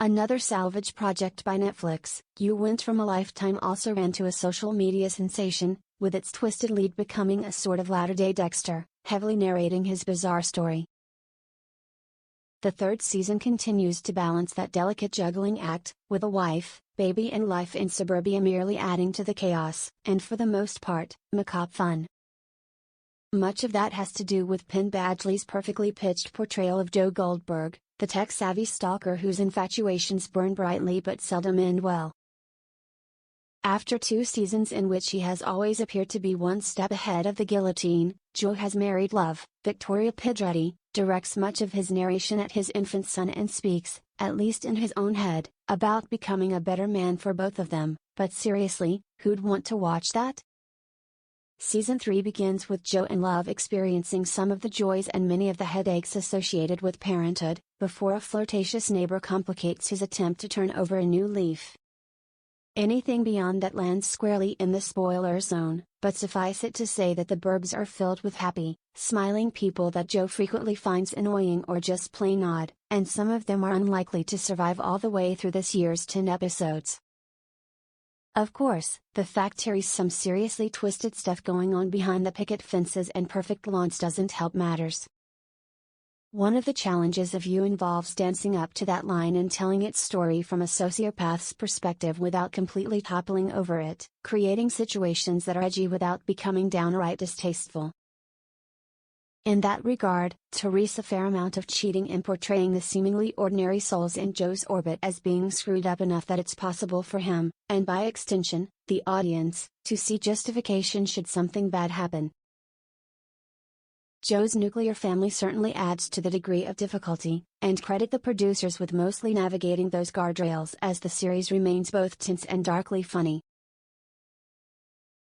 Another salvage project by Netflix, You Went From a Lifetime also ran to a social media sensation, with its twisted lead becoming a sort of latter-day Dexter, heavily narrating his bizarre story. The third season continues to balance that delicate juggling act, with a wife, baby and life in suburbia merely adding to the chaos, and for the most part, macabre fun. Much of that has to do with Penn Badgley's perfectly pitched portrayal of Joe Goldberg, the tech-savvy stalker whose infatuations burn brightly but seldom end well. After 2 seasons in which he has always appeared to be one step ahead of the guillotine, Joe has married love. Victoria Pedretti directs much of his narration at his infant son and speaks, at least in his own head, about becoming a better man for both of them, but seriously, who'd want to watch that? Season 3 begins with Joe and Love experiencing some of the joys and many of the headaches associated with parenthood, before a flirtatious neighbor complicates his attempt to turn over a new leaf. Anything beyond that lands squarely in the spoiler zone, but suffice it to say that the burbs are filled with happy, smiling people that Joe frequently finds annoying or just plain odd, and some of them are unlikely to survive all the way through this year's 10 episodes. Of course, the fact there's some seriously twisted stuff going on behind the picket fences and perfect lawns doesn't help matters. One of the challenges of You involves dancing up to that line and telling its story from a sociopath's perspective without completely toppling over it, creating situations that are edgy without becoming downright distasteful. In that regard, Teresa fair amount of cheating in portraying the seemingly ordinary souls in Joe's orbit as being screwed up enough that it's possible for him, and by extension, the audience, to see justification should something bad happen. Joe's nuclear family certainly adds to the degree of difficulty, and credit the producers with mostly navigating those guardrails as the series remains both tense and darkly funny.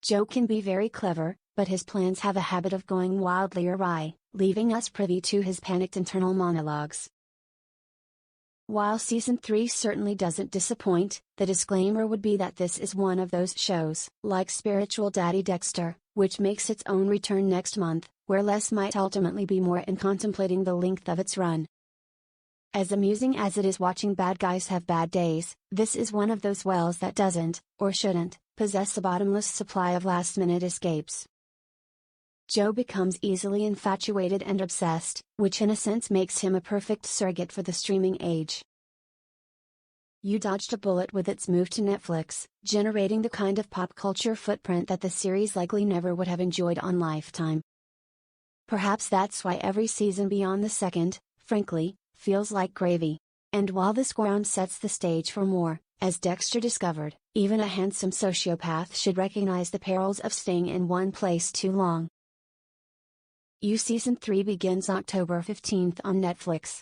Joe can be very clever, but his plans have a habit of going wildly awry, leaving us privy to his panicked internal monologues. While Season 3 certainly doesn't disappoint, the disclaimer would be that this is one of those shows, like Spiritual Daddy Dexter, which makes its own return next month, where less might ultimately be more in contemplating the length of its run. As amusing as it is watching bad guys have bad days, this is one of those wells that doesn't, or shouldn't, possess a bottomless supply of last-minute escapes. Joe becomes easily infatuated and obsessed, which in a sense makes him a perfect surrogate for the streaming age. You dodged a bullet with its move to Netflix, generating the kind of pop culture footprint that the series likely never would have enjoyed on Lifetime. Perhaps that's why every season beyond the second, frankly, feels like gravy. And while this ground sets the stage for more, as Dexter discovered, even a handsome sociopath should recognize the perils of staying in one place too long. You Season 3 begins October 15th on Netflix.